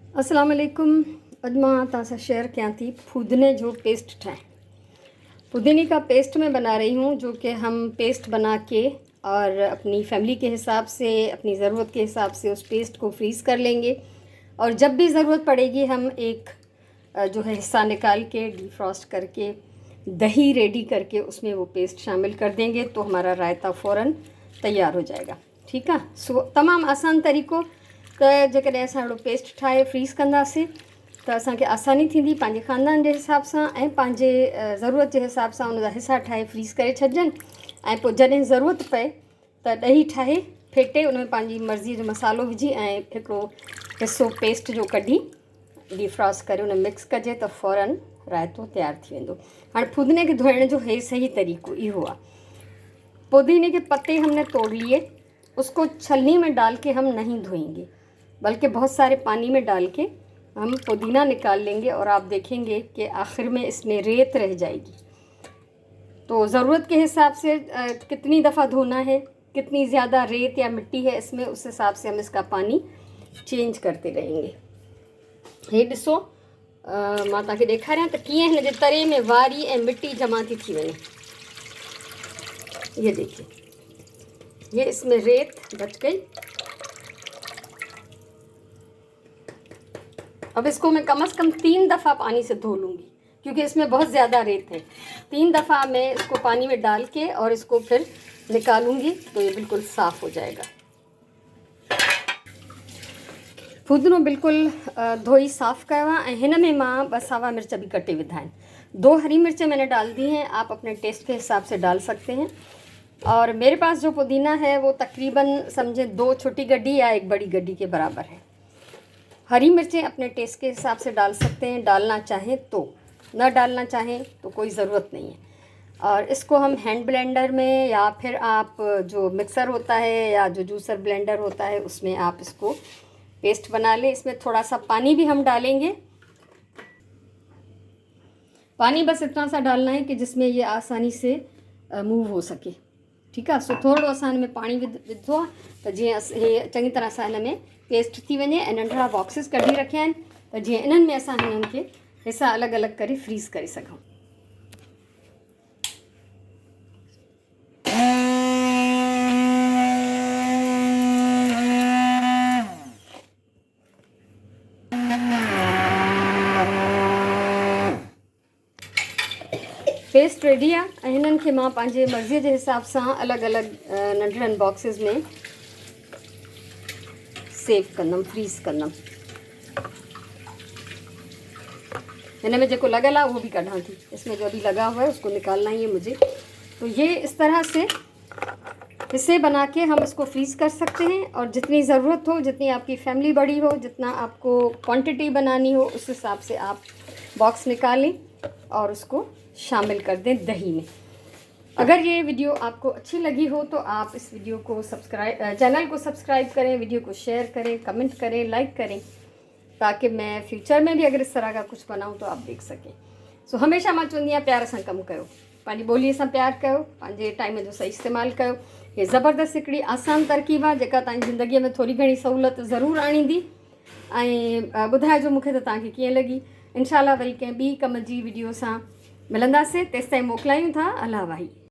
अस्सलाम वालेकुम। अॼु मां तव्हां सां शेयर कयां थी पुदीने जो पेस्ट ठाएं। पुदीने का पेस्ट मैं बना रही हूँ, जो कि हम पेस्ट बना के और अपनी फैमिली के हिसाब से, अपनी ज़रूरत के हिसाब से उस पेस्ट को फ्रीज़ कर लेंगे और जब भी ज़रूरत पड़ेगी हम एक जो है हिस्सा निकाल के डिफ्रॉस्ट करके दही रेडी करके उसमें वो पेस्ट शामिल कर देंगे तो हमारा रायता फ़ौरन तैयार हो जाएगा। ठीक है। सो तमामु आसान तरीक़ो त जेकॾहिं असां अहिड़ो पेस्ट ठाहे फ्रीज़ कंदासीं त असांखे आसानी थींदी पंहिंजे ख़ानदान जे हिसाब सां ऐं पंहिंजे ज़रूरत जे हिसाब सां उन जा हिसा ठाहे फ्रीज़ करे छॾिजनि ऐं पोइ जॾहिं ज़रूरत पए त ॾही ठाहे फेटे उन में पंहिंजी मर्ज़ी जो मसालो विझी ऐं हिकिड़ो हिसो पेस्ट जो कढी डिफ्रॉस्ट करे उन मिक्स कजे त फ़ौरन रायतो तैयार थी वेंदो। हाणे पुदीने खे धोइण जो हे सही तरीक़ो इहो आहे। पुदीने के पत्ते हमने तोड़ लिए, उसको छलनी में डाल के हम नहीं धोएंगे बल्कि बहुत सारे पानी में डाल के हम पुदीना निकाल लेंगे और आप देखेंगे कि आखिर में इसमें रेत रह जाएगी। तो ज़रूरत के हिसाब से कितनी दफ़ा धोना है, कितनी ज़्यादा रेत या मिट्टी है इसमें, उस हिसाब से हम इसका पानी चेंज करते रहेंगे। हे ॾिसो मां तव्हांखे ॾेखारियां त कीअं हिन जे तरे में वारी ऐं मिट्टी जमा थी वञे। ये देखिए, ये इसमें रेत बच गई। अब इसको मैं कम से कम 3 दफ़ा पानी से धो लूँगी क्योंकि इसमें बहुत ज़्यादा रेत है। 3 दफ़ा मैं इसको पानी में डाल के और इसको फिर निकालूँगी तो ये बिल्कुल साफ़ हो जाएगा। पुदीनो बिल्कुल धोई साफ़ कयो आहे। हिन में मां 2 सावा मिर्च भी कटे विधा आहिनि। 2 हरी मिर्चें मैंने डाल दी हैं, आप अपने टेस्ट के हिसाब से डाल सकते हैं। और मेरे पास जो पुदीना है वो तकरीबन समझें 2 छोटी गड्डी या 1 बड़ी गड्डी के बराबर है। हरी मिर्चें अपने टेस्ट के हिसाब से डाल सकते हैं, डालना चाहें तो, न डालना चाहें तो कोई ज़रूरत नहीं है। और इसको हम हैंड ब्लेंडर में या फिर आप जो मिक्सर होता है या जो जूसर ब्लेंडर होता है उसमें आप इसको पेस्ट बना लें। इसमें थोड़ा सा पानी भी हम डालेंगे। पानी बस इतना सा डालना है कि जिसमें ये आसानी से मूव हो सके। ठीक है। सो थोड़ो असां हिन में पाणी विधो आहे त जीअं हे चङी तरह सां हिन में पेस्ट थी वञे ऐं नंढड़ा बॉक्सिस कढी रखिया आहिनि त जीअं इन्हनि में असां हिननि खे हिसा अलॻि अलॻि करे फ्रीज़ करे सघूं। पेस्ट रेडी आहे ऐं हिननि खे मां पंहिंजे मर्ज़ीअ जे हिसाब सां अलॻि अलॻि नंढड़नि बॉक्सिस में सेव कंदमि, फ्रीज़ कंदमि। हिन में जेको लॻल आहे वो भी कढां थी। इसमें जो अभी लगा हुआ है उसको निकालना ही है मुझे। तो ये इस तरह से हिस्से बना के हम इसको फ्रीज़ कर सकते हैं और जितनी ज़रूरत हो, जितनी आपकी फैमिली बड़ी हो, जितना आपको क्वांटिटी बनानी हो उस हिसाब से आप बॉक्स निकालें और उसको शामिल कर दें दही में। अगर ये वीडियो आपको अच्छी लगी हो तो आप इस वीडियो को चैनल को सब्सक्राइब करें, वीडियो को शेयर करें, कमेंट करें, लाइक करें ताकि मैं फ्यूचर में भी अगर इस तरह का कुछ बनाऊं तो आप देख सकें। सो हमेशा मां चवंदी आहियां प्यार सां कमु कयो, पंहिंजी ॿोलीअ सां प्यार कयो, पंहिंजे टाइम जो सही इस्तेमालु कयो। ये ज़बरदस्त हिकिड़ी आसान तरकीब आहे जेका तव्हांजी ज़िंदगीअ में थोरी घणी सहूलियत ज़रूरु आणींदी। ऐं ॿुधाइजो मूंखे त तव्हांखे कीअं लॻी। इंशाल्लाह वरी कंहिं ॿी कम जी वीडियो सां मिलंदासीं। तेसिताईं मोकिलायूं था अलाह वाही।